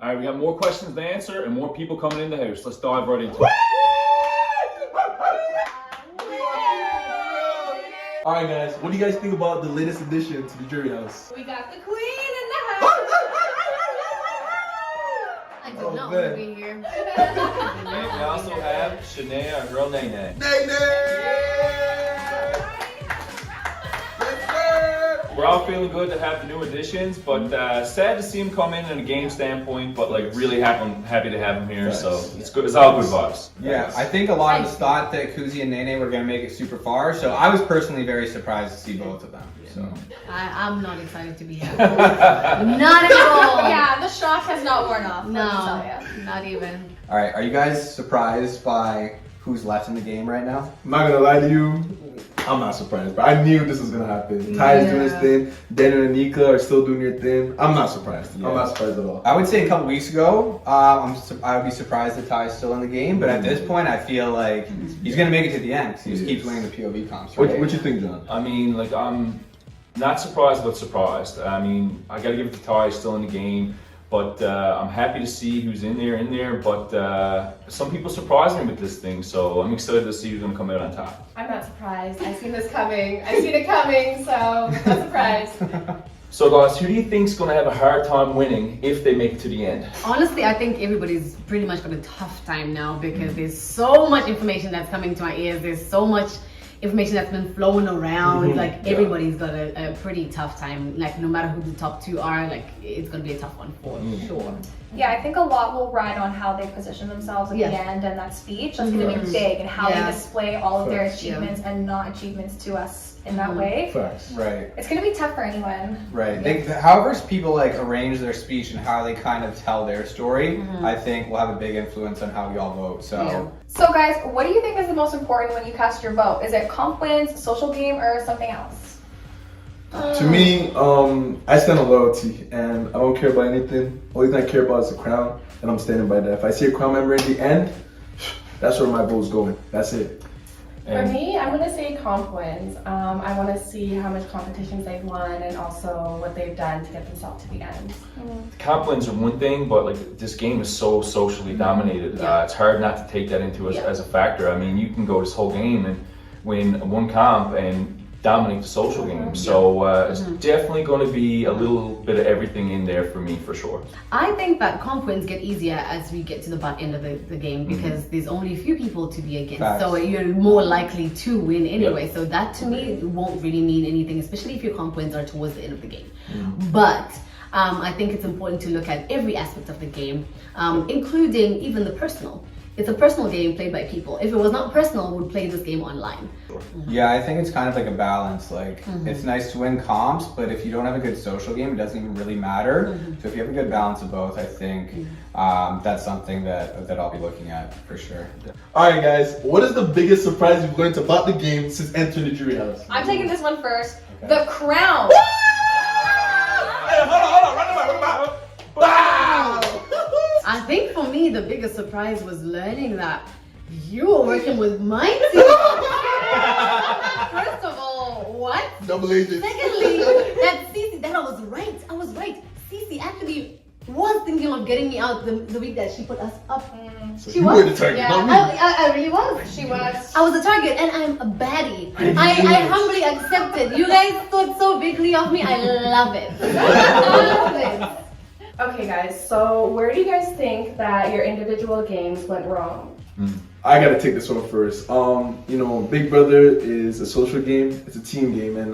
All right, we got more questions to answer and more people coming in the house. Let's dive right into it. All right, guys. What do you guys think about the latest addition to the jury house? We got the queen in the house. I do not want to be here. And we also have Shanae, our girl Nene. We're all feeling good to have the new additions, but sad to see him come in a game standpoint, but like really happy to have him here. So it's good. It's all good vibes. Yeah, I think a lot of us thought that Kuzi and Nene were going to make it super far, so I was personally very surprised to see both of them. So I'm not excited to be here. Not at all. Yeah, the shock has not worn off. No, let me tell ya. not even. all right, are you guys surprised by who's left in the game right now? I'm not gonna lie to you, I'm not surprised, but I knew this was gonna happen. Ty is doing his thing, Daniel and Nika are still doing their thing. I'm not surprised. I'm not surprised at all. I would say a couple weeks ago, I would be surprised that Ty is still in the game, but at this point, I feel like he's going to make it to the end because he just keeps winning the POV comps. Right? What you think, John? I mean, like I'm not surprised, but surprised. I mean, I got to give it to Ty, he's still in the game. But I'm happy to see who's in there. But some people surprise me with this thing, so I'm excited to see who's gonna come out on top. I'm not surprised. I've seen this coming. I've seen it coming, so not surprised. So guys, who do you think's gonna have a hard time winning if they make it to the end? Honestly, I think everybody's pretty much got a tough time now because there's so much information that's coming to my ears. There's so much information that's been flowing around. Like everybody's got a pretty tough time. Like no matter who the top two are, like it's gonna be a tough one for sure. Yeah, I think a lot will ride on how they position themselves at the end and that speech. That's going to be big, and how they display all of their achievements and not achievements to us in that way. Facts. Right. It's going to be tough for anyone. Right. However people like arrange their speech and how they kind of tell their story, I think will have a big influence on how we all vote. So. So guys, what do you think is the most important when you cast your vote? Is it comp wins, social game, or something else? To me, I stand on loyalty, and I don't care about anything. Only thing I care about is the crown, and I'm standing by that. If I see a crown member in the end, that's where my vote's going. That's it. For me, I'm gonna say comp wins. I want to see how much competitions they've won and also what they've done to get themselves to the end. Comp wins are one thing, but like this game is so socially dominated. It's hard not to take that into as a factor. I mean, you can go this whole game and win one comp and dominate the social game. So it's definitely going to be a little bit of everything in there for me, for sure. I think that comp wins get easier as we get to the butt end of the game because there's only a few people to be against. So you're more likely to win anyway. So that to me won't really mean anything, especially if your comp wins are towards the end of the game. But I think it's important to look at every aspect of the game, including even the personal. It's a personal game played by people. If it was not personal, we would play this game online. Yeah, I think it's kind of like a balance. Like, it's nice to win comps, but if you don't have a good social game, it doesn't even really matter. So if you have a good balance of both, I think that's something that I'll be looking at for sure. All right, guys. What is the biggest surprise you've learned about the game since entering the jury house? I'm taking this one first. The crown. Hey, hold on. Run about. Wow! I think for me, the biggest surprise was learning that you were working with my team. First of all, what? Double agents. Secondly, that Cece, that I was right. Cece actually was thinking of getting me out the week that she put us up. So She you was. were the target, not me. I really was. She was. I was the target, and I'm a baddie. I humbly accept it. You guys thought so bigly of me. I love it. I love it. Okay guys, so where do you guys think that your individual games went wrong? I gotta take this one first. Big Brother is a social game. It's a team game, and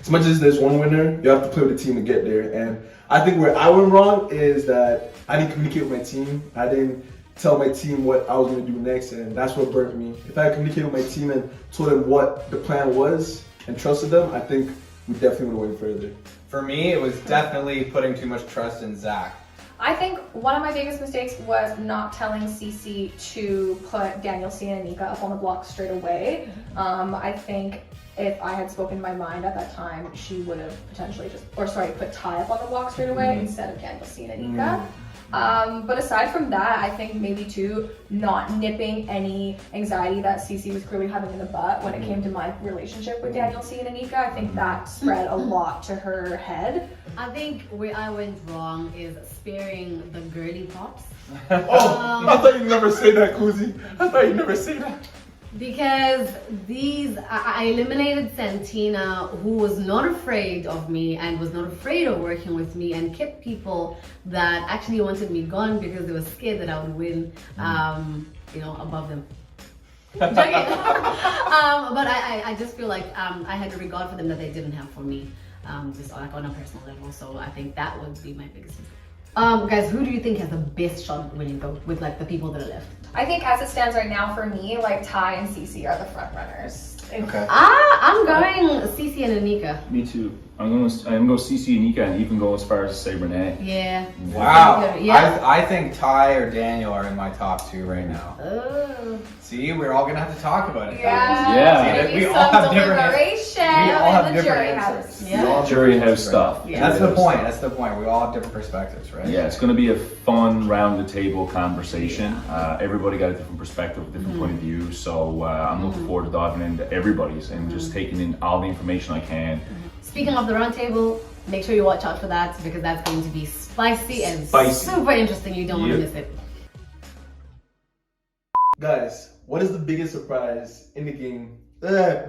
as much as there's one winner, you have to play with the team to get there. And I think where I went wrong is that I didn't communicate with my team. I didn't tell my team what I was gonna do next, and that's what burnt me. If I had communicated with my team and told them what the plan was and trusted them, I think we definitely would have went further. For me, it was definitely putting too much trust in Zach. I think one of my biggest mistakes was not telling Cece to put Daniel C and Anika up on the block straight away. I think if I had spoken my mind at that time, she would have potentially put Ty up on the block straight away instead of Daniel C and Anika. But aside from that, I think maybe too, not nipping any anxiety that Cece was clearly having in the butt when it came to my relationship with Daniel C and Anika. I think that spread a lot to her head. I think where I went wrong is sparing the girly pops. Oh, I thought you'd never say that, Kuzi. I thought you'd never say that. Because I eliminated Santina, who was not afraid of me and was not afraid of working with me, and kept people that actually wanted me gone because they were scared that I would win, above them. I'm joking. But I just feel like I had a regard for them that they didn't have for me, just like on a personal level. So I think that would be my biggest mistake. Guys, who do you think has the best shot at winning though, with like the people that are left? I think as it stands right now for me, like Ty and Cece are the front runners. Okay. I'm going Cece and Anika. Me too. I'm going CC and Nika, and even go as far as to say Renee. Yeah. Wow. Yeah. I think Ty or Daniel are in my top 2 right now. Oh. See, we're all gonna have to talk about it. Yeah. Yeah. Maybe We some all have different- deliberation we all have in the different jury answers. house. Yeah. Jury house stuff. Yeah. That's the point. That's the point. We all have different perspectives, right? Yeah, it's going to be a fun round the table conversation. Everybody got a different perspective, a different point of view. So I'm looking forward to diving into everybody's and just taking in all the information I can. Speaking of the round table, make sure you watch out for that because that's going to be spicy and Spicy. super interesting. You don't want to Yep. miss it. Guys, what is the biggest surprise in the game? Alright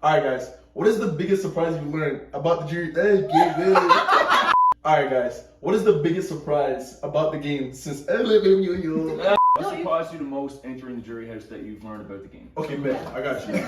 guys, what is the biggest surprise you learned about the jury? Alright guys, what is the biggest surprise about the game since What surprised you the most entering the jury house that you've learned about the game? Okay, man, I got you.